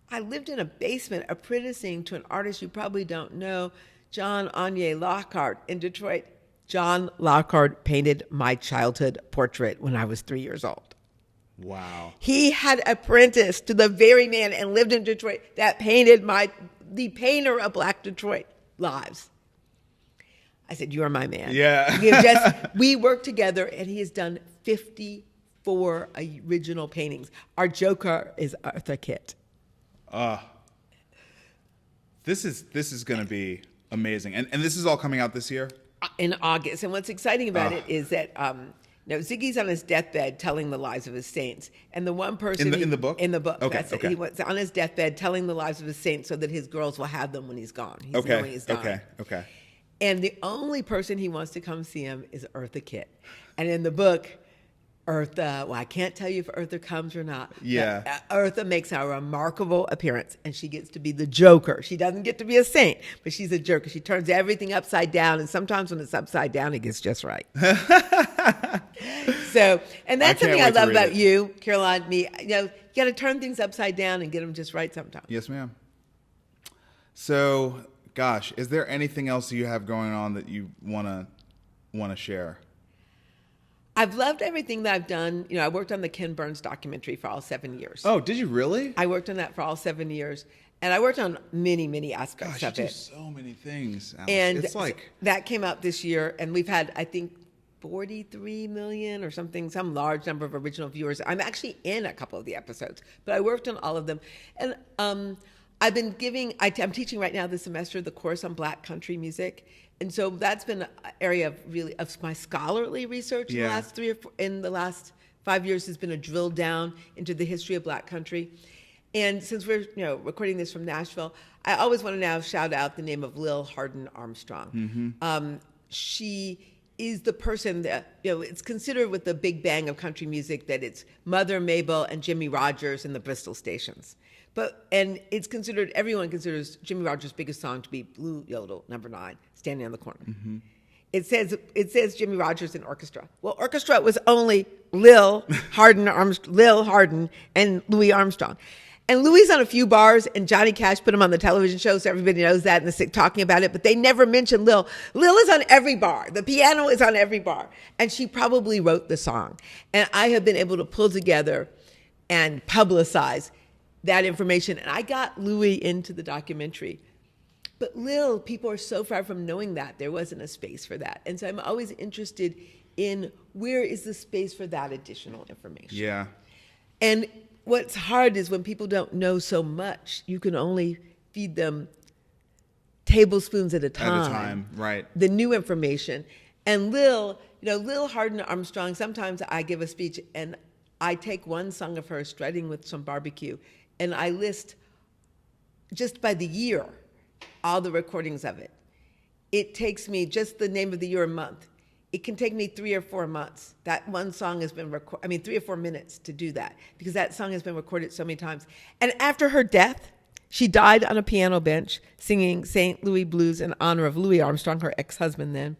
I lived in a basement apprenticing to an artist you probably don't know, John Anye Lockhart in Detroit. John Lockhart painted my childhood portrait when I was 3 years old. Wow. He had apprenticed to the very man and lived in Detroit that painted the painter of Black Detroit lives. I said, you are my man. Yeah. We worked together, and he has done 54 original paintings. Our Joker is Arthur Kitt. This is going to be amazing. And this is all coming out this year? In August. And what's exciting about it is that No, Ziggy's on his deathbed telling the lives of his saints. And the one person... In the book? In the book. Okay, That's it. okay. He was on his deathbed telling the lives of his saints so that his girls will have them when he's gone. He's knowing he's dying. Okay. And the only person he wants to come see him is Eartha Kitt. And in the book, Eartha, well, I can't tell you if Eartha comes or not. Yeah. But Eartha makes a remarkable appearance, and she gets to be the Joker. She doesn't get to be a saint, but she's a Joker. She turns everything upside down, and sometimes when it's upside down, it gets just right. So, and that's something I love about you, Caroline, me. You got to turn things upside down and get them just right sometimes. Yes, ma'am. So, gosh, is there anything else you have going on that you want to share? I've loved everything that I've done. I worked on the Ken Burns documentary for all 7 years. Oh, did you really? I worked on that for all 7 years. And I worked on many, many aspects Gosh, of you it. do so many things, Alice. And it's like... that came out this year, and we've had, I think, 43 million or something, some large number of original viewers. I'm actually in a couple of the episodes, but I worked on all of them. And I've been I'm teaching right now this semester the course on Black country music. And so that's been an area of my scholarly research in the last 5 years has been a drill down into the history of Black country. And since we're recording this from Nashville, I always want to now shout out the name of Lil Hardin Armstrong. Mm-hmm. She is the person that, it's considered with the big bang of country music that it's Mother Mabel and Jimmy Rogers and the Bristol stations. And it's considered, everyone considers Jimmy Rogers' biggest song to be Blue Yodel, number 9, Standing on the Corner. Mm-hmm. It says Jimmy Rogers in orchestra. Well, orchestra was only Lil Hardin and Louis Armstrong. And Louis on a few bars, and Johnny Cash put him on the television show, so everybody knows that, and they're talking about it, but they never mention Lil. Lil is on every bar. The piano is on every bar. And she probably wrote the song. And I have been able to pull together and publicize that information. And I got Louis into the documentary. But Lil, people are so far from knowing that. There wasn't a space for that. And so I'm always interested in where is the space for that additional information. Yeah. And what's hard is when people don't know so much, you can only feed them tablespoons at a time. At a time, right. The new information. And Lil Hardin Armstrong, sometimes I give a speech and I take one song of hers, Strutting with Some Barbecue, and I list just by the year all the recordings of it. It takes me just the name of the year and month. It can take me 3 or 4 months. That one song has been 3 or 4 minutes to do that because that song has been recorded so many times. And after her death, she died on a piano bench singing St. Louis Blues in honor of Louis Armstrong, her ex-husband then.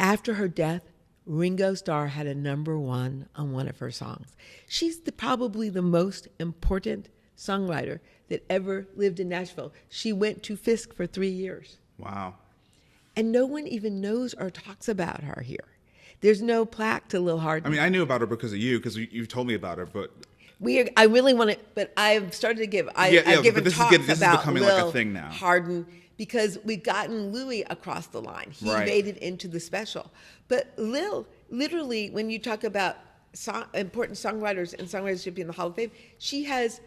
After her death, Ringo Starr had a number 1 on one of her songs. She's probably the most important songwriter that ever lived in Nashville. She went to Fisk for 3 years. Wow. And no one even knows or talks about her here. There's no plaque to Lil Hardin. I mean, I knew about her because of you, because you told me about her, but... I really want to, but I've started to give, I've given talks this is about becoming Lil like a thing now. Hardin, because we've gotten Louis across the line. He made it into the special. But Lil, literally, when you talk about important songwriters and songwriters should be in the Hall of Fame, she has,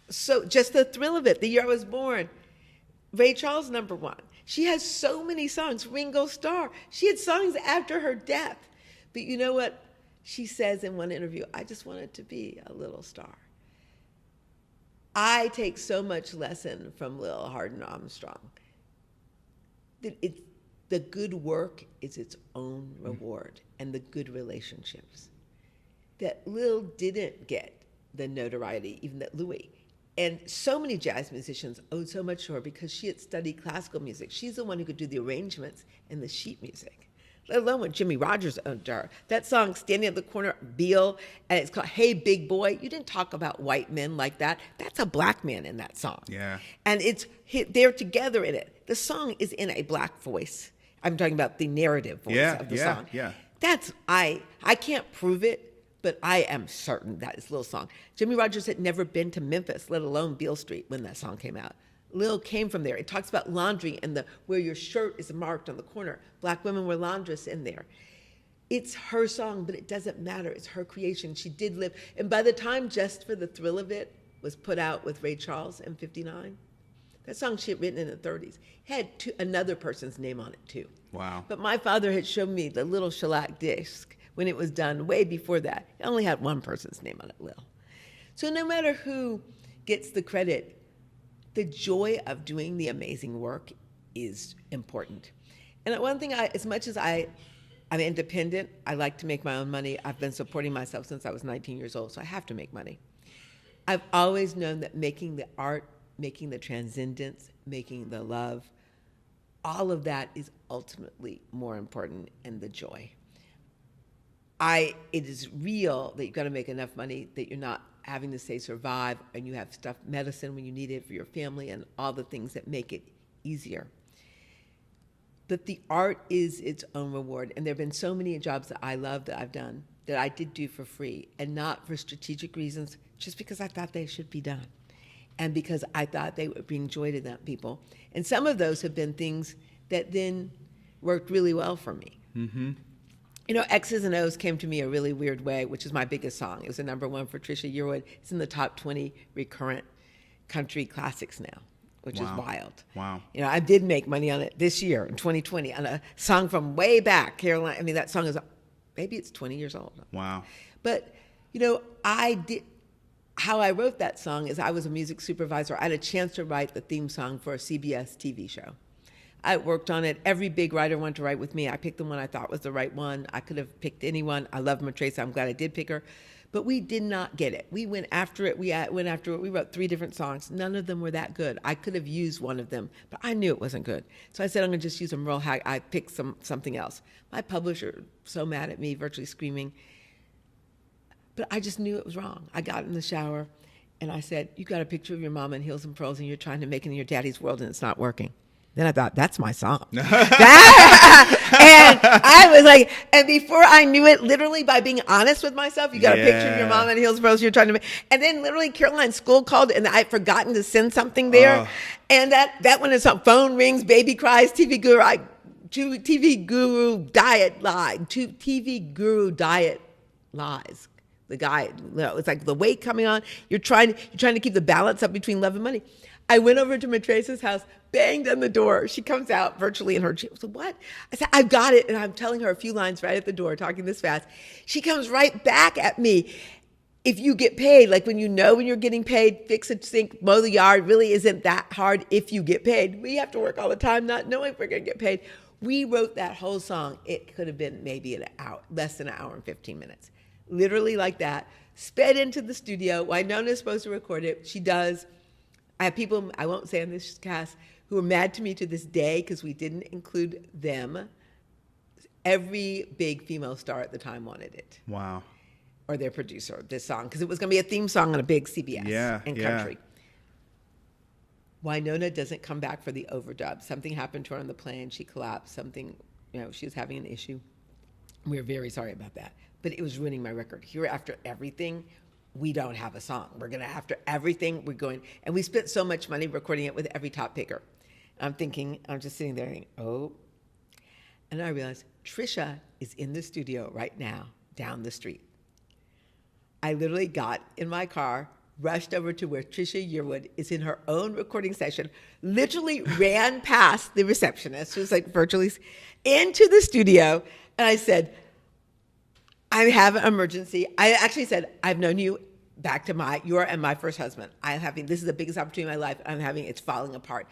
just the thrill of it, The Year I Was Born, Ray Charles, number 1. She has so many songs. Ringo Starr. She had songs after her death. But you know what she says in one interview? I just wanted to be a little star. I take so much lesson from Lil Hardin Armstrong. The good work is its own reward, and the good relationships. That Lil didn't get the notoriety, even that Louis. And so many jazz musicians owed so much to her because she had studied classical music. She's the one who could do the arrangements and the sheet music, let alone when Jimmy Rogers owned her. That song, Standing at the Corner, Beale, and it's called Hey Big Boy. You didn't talk about white men like that. That's a black man in that song. Yeah. And they're together in it. The song is in a black voice. I'm talking about the narrative voice of the song. Yeah. That's, I can't prove it, but I am certain that is Lil's song. Jimmy Rogers had never been to Memphis, let alone Beale Street, when that song came out. Lil came from there. It talks about laundry and where your shirt is marked on the corner. Black women were laundress in there. It's her song, but it doesn't matter. It's her creation. She did live. And by the time Just for the Thrill of It was put out with Ray Charles in 1959, that song she had written in the 1930s had another person's name on it too. Wow. But my father had shown me the little shellac disc when it was done way before that. It only had one person's name on it, Lil. So no matter who gets the credit, the joy of doing the amazing work is important. And one thing, as much as I'm independent, I like to make my own money. I've been supporting myself since I was 19 years old, so I have to make money. I've always known that making the art, making the transcendence, making the love, all of that is ultimately more important, and the joy. It is real that you've got to make enough money that you're not having to say survive, and you have medicine when you need it for your family and all the things that make it easier. But the art is its own reward. And there have been so many jobs that I love that I've done that I did do for free, and not for strategic reasons, just because I thought they should be done. And because I thought they would bring joy to that people. And some of those have been things that then worked really well for me. Mm-hmm. You know, X's and O's came to me a really weird way, which is my biggest song. It was a #1 for Trisha Yearwood. It's in the top 20 recurrent country classics now, which is wild. Wow. You know, I did make money on it this year in 2020 on a song from way back, Caroline. I mean, that song is, maybe it's 20 years old. Wow. But, you know, how I wrote that song is I was a music supervisor. I had a chance to write the theme song for a CBS TV show. I worked on it. Every big writer wanted to write with me. I picked the one I thought was the right one. I could have picked anyone. I love Matrace. I'm glad I did pick her. But we did not get it. We went after it. We wrote 3 different songs. None of them were that good. I could have used one of them, but I knew it wasn't good. So I said, I'm going to just use them real high. I picked something else. My publisher so mad at me, virtually screaming. But I just knew it was wrong. I got in the shower, and I said, you got a picture of your mama in heels and pearls, and you're trying to make it in your daddy's world, and it's not working. Then I thought, that's my song. And I was like, and before I knew it, literally by being honest with myself, you got a picture of your mom in heels and pearls, you're trying to make, and then literally Caroline's school called, and I'd forgotten to send something there. And that when it's on, phone rings, baby cries, TV guru diet lies. The guy, it's like the weight coming on. You're trying to keep the balance up between love and money. I went over to Matrace's house, banged on the door. She comes out virtually in her jeans. I said, what? I said, I've got it. And I'm telling her a few lines right at the door, talking this fast. She comes right back at me. If you get paid, like when you're getting paid, fix a sink, mow the yard, really isn't that hard if you get paid. We have to work all the time not knowing if we're going to get paid. We wrote that whole song. It could have been maybe an hour, less than an hour and 15 minutes. Literally like that. Sped into the studio. Winona's supposed to record it. She does. I have people, I won't say on this cast, who are mad to me to this day because we didn't include them. Every big female star at the time wanted it. Wow. Or their producer, this song, because it was going to be a theme song on a big CBS and country. Winona doesn't come back for the overdub. Something happened to her on the plane. She collapsed. She was having an issue. We were very sorry about that. But it was ruining my record. Here, after everything, we don't have a song. We're going to, after everything, and we spent so much money recording it with every top picker. I'm just sitting there thinking, oh. And I realized Trisha is in the studio right now, down the street. I literally got in my car, rushed over to where Trisha Yearwood is in her own recording session, literally ran past the receptionist, who was like virtually, into the studio. And I said, I have an emergency. I actually said, I've known you back to you and my first husband. This is the biggest opportunity in my life. It's falling apart.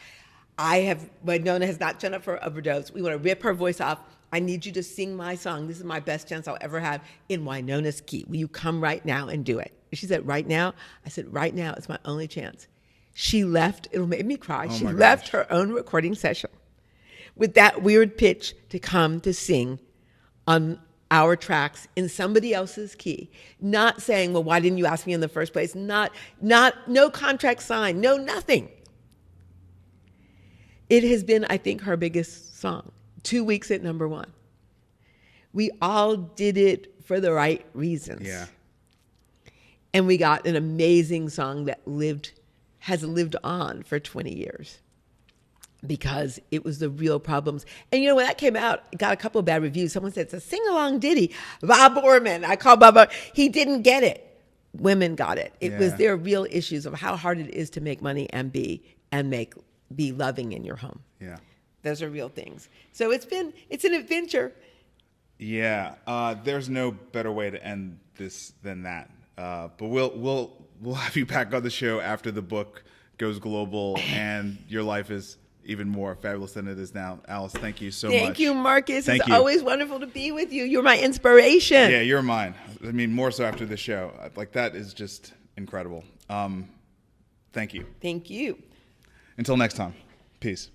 Winona has not shown up for overdose. We want to rip her voice off. I need you to sing my song. This is my best chance I'll ever have in Winona's key. Will you come right now and do it? She said, right now? I said, right now, it's my only chance. She left, it made me cry. She left her own recording session with that weird pitch to come to sing on our tracks in somebody else's key, not saying, well, why didn't you ask me in the first place? No contract signed, no nothing. It has been, I think, her biggest song. 2 weeks at #1. We all did it for the right reasons. Yeah. And we got an amazing song that has lived on for 20 years. Because it was the real problems. And when that came out, it got a couple of bad reviews. Someone said, it's a sing-along ditty. Bob Orman, I call Bob, he didn't get it. Women got it. It was their real issues of how hard it is to make money and be loving in your home. Yeah. Those are real things. So it's an adventure. Yeah, there's no better way to end this than that. But we'll have you back on the show after the book goes global and your life is even more fabulous than it is now. Alice, thank you so much. Thank you, Marcus. Thank It's you. always wonderful to be with you. You're my inspiration. Yeah, you're mine. I mean, more so after the show. Like, that is just incredible. Thank you. Thank you. Until next time, peace.